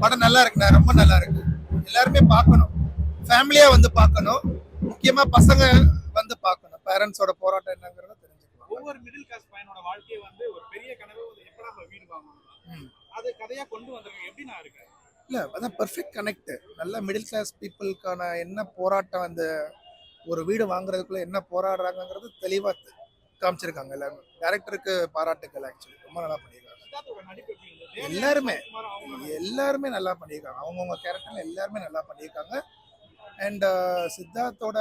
படம் நல்லா இருக்குண்ணா, ரொம்ப நல்லா இருக்கு. எல்லாருமே பார்க்கணும், ஃபேமிலியா வந்து பார்க்கணும். முக்கியமா பசங்க வந்து பார்க்கணும். பேரண்ட்ஸோட போராட்டம் என்னங்கிறத தெரிஞ்சுக்கலாம். ஒவ்வொரு மிடில் கிளாஸ் பையனோட வாழ்க்கையை வந்து ஒரு பெரிய கனவு எப்படா நம்ம வீடு வாங்கணும், அது கதையா கொண்டு வந்திருக்கேன். எப்படி நான் இருக்கேன் இல்ல அதான் பெர்ஃபெக்ட் கனெக்ட். நல்ல மிடில் கிளாஸ் பீப்புளுக்கான என்ன போராட்டம், அந்த ஒரு வீடு வாங்குறதுக்குள்ள என்ன போராடுறாங்கிறது தெளிவா காமிச்சிருக்காங்க. எல்லாரும் டைரக்டருக்கு பாராட்டுக்கள். ஆக்சுவலி ரொம்ப நல்லா பண்ணியிருக்காங்க. சித்தார்த்தோட நடிப்பு எப்படி இருந்தது? எல்லாருமே சுமார் அவங்க எல்லாருமே நல்லா பண்ணியிருக்காங்க. அவங்கவுங்க கேரக்டர்ல எல்லாருமே நல்லா பண்ணியிருக்காங்க. அண்ட் சித்தார்த்தோட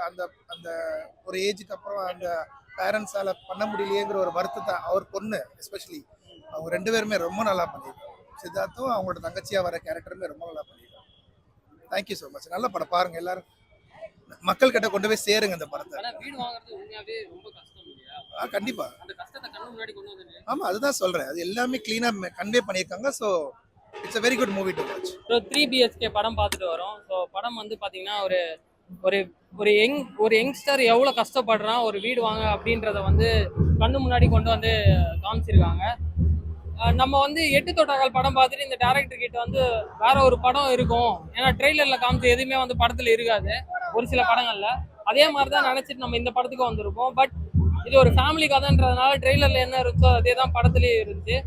அந்த அந்த ஒரு ஏஜுக்கு அப்புறம் அந்த பேரண்ட்ஸால பண்ண முடியலையேங்கிற ஒரு வருத்தத்தை அவர் பொண்ணு எஸ்பெஷலி அவங்க ரெண்டு பேருமே ரொம்ப நல்லா பண்ணியிருக்காங்க. சித்தார்த்தும் அவங்களோட தங்கச்சியா வர கேரக்டருமே ரொம்ப நல்லா பண்ணியிருக்காங்க. Thank you so much. நல்ல படம் பாருங்க எல்லாரும். மக்கள் கிட்ட கொண்டு போய் சேருங்க இந்த படத்தை. வீடு வாங்குறது உண்மையாவே ரொம்ப கஷ்டம் இல்லையா? கண்டிப்பா. அந்த கஷ்டத்தை கண்ணு முன்னாடி கொண்டு வந்து ஆமா, அதுதான் சொல்றேன். அது எல்லாமே கிளீனா கன்வே பண்ணியிருக்காங்க. So it's a very good movie to watch. So 3 BHK படம் பார்த்துட்டு வரோம். ஸோ படம் வந்து பார்த்தீங்கன்னா ஒரு ஒரு ஒரு யங்ஸ்டர் எவ்வளோ கஷ்டப்படுறான் ஒரு வீடு வாங்க அப்படின்றத வந்து கண்ணு முன்னாடி கொண்டு வந்து காமிச்சிருக்காங்க. நம்ம வந்து 8 தோட்டாக்கள் படம் பார்த்துட்டு இந்த டேரக்டர் கிட்ட வந்து வேற ஒரு படம் இருக்கும், ஏன்னா ட்ரெய்லர்ல காமிச்ச எதுவுமே வந்து படத்துல இருக்காது ஒரு சில படங்கள்ல. அதே மாதிரி தான் நினைச்சிட்டு நம்ம இந்த படத்துக்கு வந்திருப்போம். பட் இது ஒரு ஃபேமிலி கதைன்றதுனால ட்ரெய்லர்ல என்ன இருந்துச்சோ அதே தான் படத்துலயே இருந்துச்சு.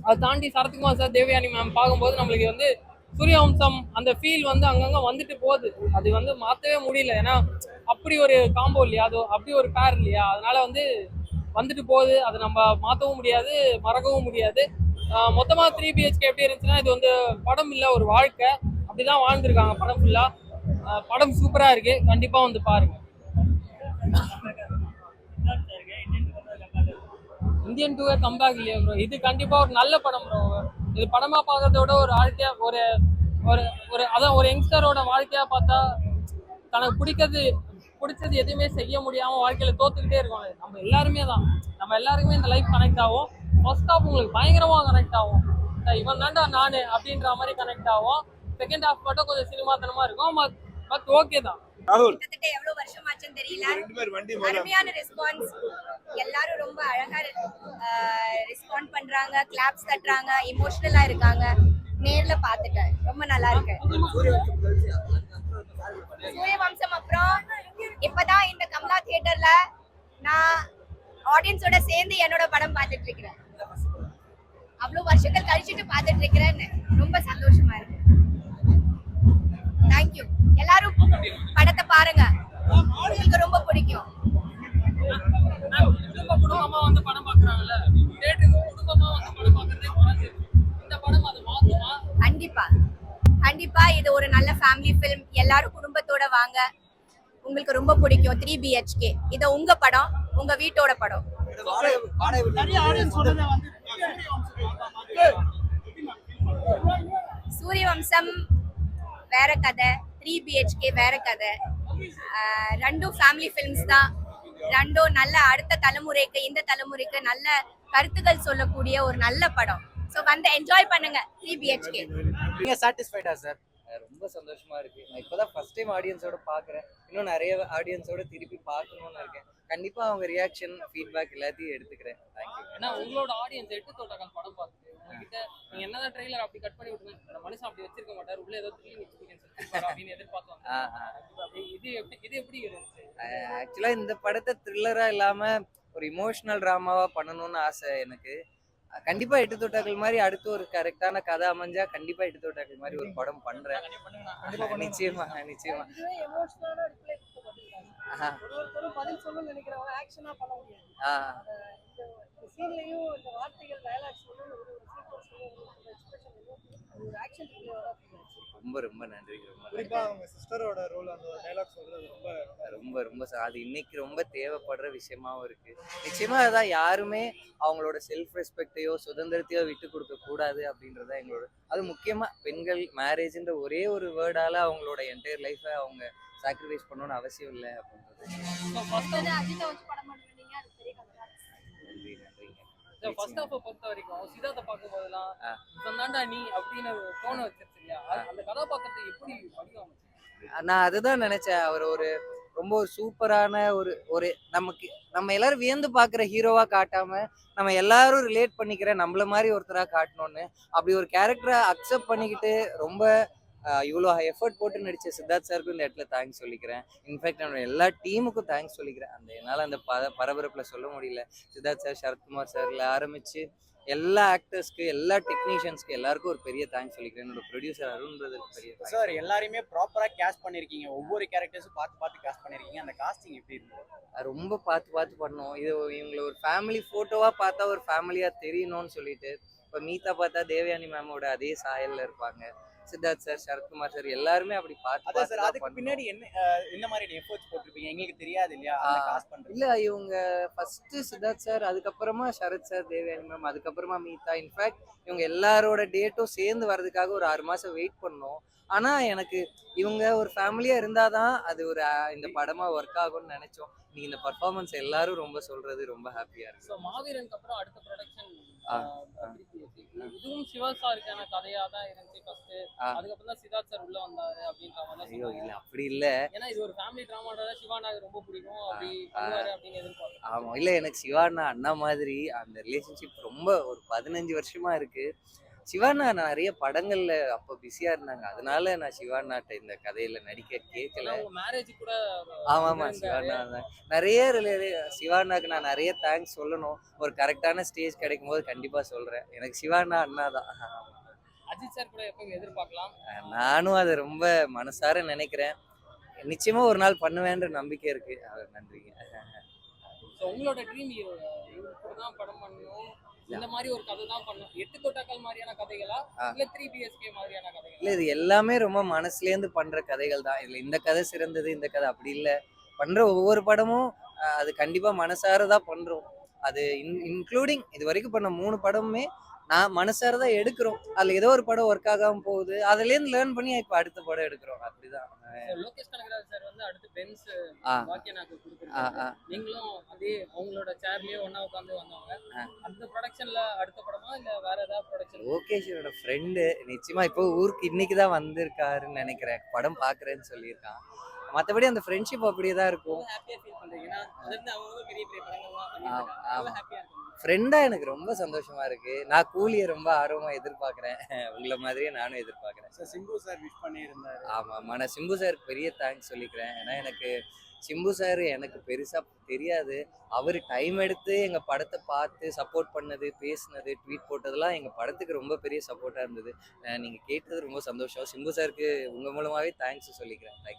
அதை தாண்டி சரத்குமார் சார், தேவயானி மேம் பார்க்கும்போது நம்மளுக்கு வந்து சூரியவம்சம் அந்த ஃபீல் வந்து அங்கங்க வந்துட்டு போகுது. அது வந்து மாற்றவே முடியல, ஏன்னா அப்படி ஒரு காம்போ இல்லையா, அது அப்படி ஒரு பேர் இல்லையா, அதனால வந்து வந்துட்டு போகுது. அதை நம்ம மாற்றவும் முடியாது, மறக்கவும் முடியாது. மொத்தமாக 3 BHK எப்படி இருந்துச்சுன்னா, இது வந்து படம் இல்லை ஒரு வாழ்க்கை, அப்படிதான் வாழ்ந்துருக்காங்க படம் ஃபுல்லா. படம் சூப்பரா இருக்கு, கண்டிப்பா வந்து பாருங்க. இந்தியன் 2 கம்பேக் இல்லையா ப்ரோ, இது கண்டிப்பா ஒரு நல்ல படம் ப்ரோ. இது படமா பார்க்கறத விட ஒரு வாழ்க்கையா ஒரு ஒரு ஒரு அதான் ஒரு யங்ஸ்டரோட வாழ்க்கையா பார்த்தா தனக்கு பிடிச்சது எதுவுமே செய்ய முடியாம வாழ்க்கையில தோத்துக்கிட்டே இருக்கோம். நம்ம எல்லாருமே தான், நம்ம எல்லாருக்குமே இந்த லைஃப் கனெக்ட் ஆகும். ஃபர்ஸ்ட் ஹாஃப் உங்களுக்கு பயங்கரமா கனெக்ட் ஆகும், இவன் தாண்டா நானு அப்படின்ற மாதிரி கனெக்ட் ஆகும். செகண்ட் ஹாஃப் மட்டும் கொஞ்சம் சினிமாத்தனமா இருக்கும், பட் ஓகே தான். கிட்டத்தட்ட எவ்வளவு வருஷம் ஆச்சுன்னு தெரியல, அருமையான ரெஸ்பான்ஸ். எல்லாரும் ரொம்ப அழகா ரெஸ்பாண்ட் பண்றாங்க, கிளாப்ஸ் தட்டுறாங்க, இமோஷனலா இருக்காங்க. நேர்ல பாத்துட்டேன், ரொம்ப நல்லா இருக்கு. சூரியவம்சம் அப்புறம் இப்பதான் இந்த கமலா தியேட்டர்ல நான் ஆடியன்ஸோட சேர்ந்து என்னோட படம் பார்த்துட்டு இருக்கிறேன். அவ்வளவு வருஷங்கள் கழிச்சுட்டு பார்த்துட்டு இருக்கிறேன்னு ரொம்ப சந்தோஷமா இருக்கு. தேங்க்யூ. எல்லாரும் படத்தை பாருங்க, உங்களுக்கு ரொம்ப பிடிக்கும். குடும்பமா வந்து படம் பாக்குறாங்கல்ல, குடும்பமா வந்து படம் பாக்குறதே குறைஞ்சு, இந்த படம் அது மாத்துமா? கண்டிப்பா கண்டிப்பா, இது ஒரு நல்ல ஃபேமிலி ஃபிலிம். எல்லாரும் குடும்பத்தோட வாங்க, உங்களுக்கு ரொம்ப பிடிக்கும். 3 BHK இது உங்க படம், உங்க வீட்டோட படம். சூரியவம்சம் வேற கதை, 3 BHK வேற கதை. ரெண்டும் ஃபேமிலி ஃபிலிம்ஸ் தான். ரெண்டும் நல்ல அடுத்த தலைமுறைக்கு, இந்த தலைமுறைக்கு நல்ல கருத்துக்கள் சொல்லக்கூடிய ஒரு நல்ல படம். ஸோ வந்து என்ஜாய் பண்ணுங்க 3 BHK. நீங்க சாட்டிஸ்ஃபைடா சார்? ரொம்ப சந்தோஷமா இருக்கு. நான் இப்பதான் ஃபர்ஸ்ட் டைம் ஆடியன்ஸோட பாக்குறேன். இன்னும் நிறைய ஆடியன்ஸோட திருப்பி பார்க்கணும்னு இருக்கேன். கண்டிப்பா அவங்க ரியாக்ஷன், ஃபீட்பேக் எல்லாத்தையும் எடுத்துக்கிறேன். தேங்க்யூ. ஏன்னா உங்களோட ஆடியன்ஸ் 8 தோட்டாக்கள் படம் பார்த்துட்டு உங்ககிட்ட நீங்க என்னதான் ட்ரெய்லர் அப்படி கட் பண்ணி விட்டுருங்க, மனுஷன் அப்படி வச்சிருக்க மாட்டார், உள்ள ஏதோ த்ரில்லிங் எக்ஸ்பீரியன்ஸ் வச்சிருப்பாரு அப்படின்னு எதிர்பார்த்தோம். இது எப்படி இருந்துச்சு? ஆக்சுவலா இந்த படத்தை த்ரில்லரா இல்லாம ஒரு இமோஷனல் டிராமாவா பண்ணணும்னு ஆசை எனக்கு. கண்டிப்பா 8 தோட்டாக்கள் மாதிரி அடுத்து ஒரு கரெக்டான கதை அமைஞ்சா கண்டிப்பா 8 தோட்டாக்கள் மாதிரி ஒரு படம் பண்றேன். நிச்சயமா நிச்சயமா. ரொம்ப ரொம்ப நன்றி. ரொம்ப ரொம்ப அது இன்னைக்கு ரொம்ப தேவைப்படுற விஷயமாவும் இருக்கு. நிச்சயமா அதான், யாருமே அவங்களோட செல்ஃப் ரெஸ்பெக்டையோ சுதந்திரத்தையோ விட்டு கொடுக்க கூடாது அப்படின்றத எங்களோட, அது முக்கியமா பெண்கள் மேரேஜ்ன்ற ஒரே ஒரு வேர்டால அவங்களோட என்டையர் லைஃபை அவங்க சாக்ரிஃபைஸ் பண்ணணும்னு அவசியம் இல்லை அப்படின்றது. ஃபர்ஸ்ட் ஹாஃப் பொறுத்த வரைக்கும் சித்தார்த்த பார்க்கும் போதெல்லாம் சொன்னாண்டா நீ அப்படின்னு தோண வச்சிருச்சு இல்லையா, அந்த கதாபாத்திரத்தை எப்படி வடிவமைச்சு? நான் அதுதான் நினைச்சேன். அவர் ஒரு ரொம்ப ஒரு சூப்பரான ஒரு ஒரு நம்ம எல்லாரும் வியந்து பார்க்குற ஹீரோவா காட்டாம நம்ம எல்லாரும் ரிலேட் பண்ணிக்கிற நம்மள மாதிரி ஒருத்தரா காட்டணும்னு அப்படி ஒரு கேரக்டரை அக்செப்ட் பண்ணிக்கிட்டு ரொம்ப இவ்வளோ எஃபர்ட் போட்டு நடிச்ச சித்தார்த் சாருக்கும் இந்த இடத்துல தேங்க்ஸ் சொல்லிக்கிறேன். இன்ஃபேக்ட் என்னோட எல்லா டீமுக்கும் தேங்க்ஸ் சொல்லிக்கிறேன். என்னால் அந்த பரபரப்பில் சொல்ல முடியல. சித்தார்த் சார், சரத்குமார் சார்ல ஆரம்பிச்சு எல்லா ஆக்டர்ஸ்க்கு, எல்லா டெக்னீஷியன்ஸ்க்கு எல்லாருக்கும் ஒரு பெரிய தேங்க்ஸ் சொல்லிக்கிறேன். என்னோட ப்ரொடியூசர் அருண்ன்றதுக்கு பெரிய thanks. சார் எல்லாரையுமே ப்ராப்பரா கேஸ்ட் பண்ணிருக்கீங்க, ஒவ்வொரு கேரக்டர்ஸும் பார்த்து பார்த்து கேஸ்ட் பண்ணிருக்கீங்க. அந்த காஸ்டிங் எப்படி இருந்தது? ரொம்ப பார்த்து பார்த்து பண்ணோம். இது இவங்களை ஒரு ஃபேமிலி ஃபோட்டோவா பார்த்தா ஒரு ஃபேமிலியா தெரியணும்னு சொல்லிட்டு, இப்போ மீதா பார்த்தா தேவயானி மேமோட அதே சாயல்ல இருப்பாங்க. சித்தார்த் சார், சரத்குமார் சார் எல்லாருமே அப்படி பார்த்து அதான் சார், பார்த்து அதுக்கு தான் பின்னாடி என்ன மாதிரி எஃபோர்ட்ஸ் போட்டிருப்பீங்க? எங்களுக்கு தெரியாது இல்லையா அந்த காஸ்ட் பண்றது. இல்ல இவங்க ஃபர்ஸ்ட் சித்தார்த் சார், அதுக்கப்புறமா சரத் சார், தேவயானி மேம், அதுக்கப்புறமா மீதா. இன்ஃபேக்ட் இவங்க எல்லாரோட டேட்டும் சேர்ந்து வர்றதுக்காக ஒரு 6 மாசம் வெயிட் பண்ணோம். ஆனா எனக்கு இவங்க ஒரு ஃபேமிலியா இருந்தாதான் அது ஒரு இந்த படமா ஒர்க் ஆகும்னு நினைச்சோம். நீங்க இந்த பர்ஃபார்மன்ஸ் எல்லாரும் ரொம்ப சொல்றது ரொம்ப ஹாப்பியா இருக்கு. ஸோ மாவீரனுக்கு அப்புறம் அடுத்த ப்ரொடக்ஷன் ஆ, இதுவும் சிவா சாருக்கான கதையா தான் இருந்துச்சு ஃபர்ஸ்ட். ஆ. அதுக்கப்புறம் தான் சித்தார்த் சார் உள்ள வந்தாரு அப்படின்ற மாதிரி தான் ஐயோ சொன்னாங்க. இல்ல அப்படி இல்ல. ஏன்னா இது ஒரு ஃபேமிலி ட்ராமான்றத சிவானாக்கு ரொம்ப பிடிக்கும், அப்படி பண்ணுவாரு அப்படின்னு எதிர்பார்த்தேன். ஆமா இல்ல எனக்கு சிவானா அண்ணா மாதிரி அந்த ரிலேஷன்ஷிப் ரொம்ப ஒரு 15 வருஷமா இருக்கு. சிவானா நான் நிறைய படங்கள்ல அப்ப பிஸியா இருந்தாங்க, அதனால நான் சிவானாட்ட இந்த கதையில நடிக்க கேட்கல. உங்க மேரேஜ் கூட ஆமா சிவானா தான் நிறைய சிவானாக்கு நான் நிறைய தேங்க்ஸ் சொல்லணும். ஒரு கரெக்டான ஸ்டேஜ் கிடைக்கும் போது கண்டிப்பா சொல்றேன். எனக்கு சிவானா அண்ணா தான். அஜித் சார் கூட எப்போ எதிர்பார்க்கலாம்? நானும் அதை ரொம்ப மனசார நினைக்கிறேன். நிச்சயமா ஒரு நாள் பண்ணுவேன்ற நம்பிக்கை இருக்கு. நன்றிங்க. ஸோ உங்களோட ட்ரீம் இவரு கூட தான் படம் பண்ணணும், இந்த மாதிரி ஒரு கதை தான் பண்ணணும், 8 தொட்டாக்கள் மாதிரியான கதைகளா இல்ல 3 BHK மாதிரியான கதைகளா? இல்ல இது எல்லாமே ரொம்ப மனசுலேருந்து பண்ற கதைகள் தான். இதுல இந்த கதை சிறந்தது, இந்த கதை அப்படி இல்ல. பண்ற ஒவ்வொரு படமும் அது கண்டிப்பா மனசார தான் பண்றோம். அது இன்க்ளூடிங் இது வரைக்கும் பண்ண 3 படமுமே நான் மனசார தான் எடுக்கிறோம். அதுல ஏதோ ஒரு படம் ஒர்க் ஆகாம போகுது, அதுலேருந்து லேர்ன் பண்ணி இப்ப அடுத்த படம் எடுக்கிறோம். அப்படிதான். லோகேஷ் கனகராஜ் சார் வந்து அடுத்து பென்ஸ் ஆ. வாக்கியனாக்கு கொடுத்துருக்காங்க. நீங்களும் அதே அவங்களோட சேர்லயே ஒண்ணா உட்காந்து வந்தவங்க. அந்த ப்ரொடக்ஷன்ல அடுத்த படமா இல்ல வேற ஏதாவது ப்ரொடக்ஷன்? லோகேஷோட ஃப்ரெண்டு நிச்சயமா இப்போ ஊருக்கு இன்னைக்கு தான் வந்திருக்காருன்னு நினைக்கிறேன். படம் பாக்குறேன்னு சொல்லியிருக்கான். மற்றபடி அந்த ஃப்ரெண்ட்ஷிப் அப்படியே தான் இருக்கும். ஹாப்பியா ஃபீல் பண்றீங்க? ஏன்னா அதுல அவங்க பெரிய பெரிய படங்கள்லாம் ஆமா. பண்ணிருக்காங்க, ஹாப்பியா இருக்கு. ஃப்ரெண்டா எனக்கு ரொம்ப சந்தோஷமா இருக்கு. நான் கூலியை ரொம்ப ஆர்வமா எதிர்பார்க்கிறேன். உங்களை மாதிரியே நானும் எதிர்பார்க்கிறேன். சார் சிம்பு சார் விஷ் பண்ணியிருந்தாரு. ஆமா நான் சிம்பு சாருக்கு பெரிய தேங்க்ஸ் சொல்லிக்கிறேன். ஏன்னா எனக்கு சிம்பு சார் எனக்கு பெருசா தெரியாது. அவர் டைம் எடுத்து எங்க படத்தை பார்த்து சப்போர்ட் பண்ணது, பேசுனது, ட்வீட் போட்டதெல்லாம் எங்க படத்துக்கு ரொம்ப பெரிய சப்போர்ட்டா இருந்தது. நீங்க கேட்டது ரொம்ப சந்தோஷம். சிம்பு சாருக்கு உங்க மூலமாவே தேங்க்ஸ் சொல்லிக்கிறேன். தேங்க்யூ.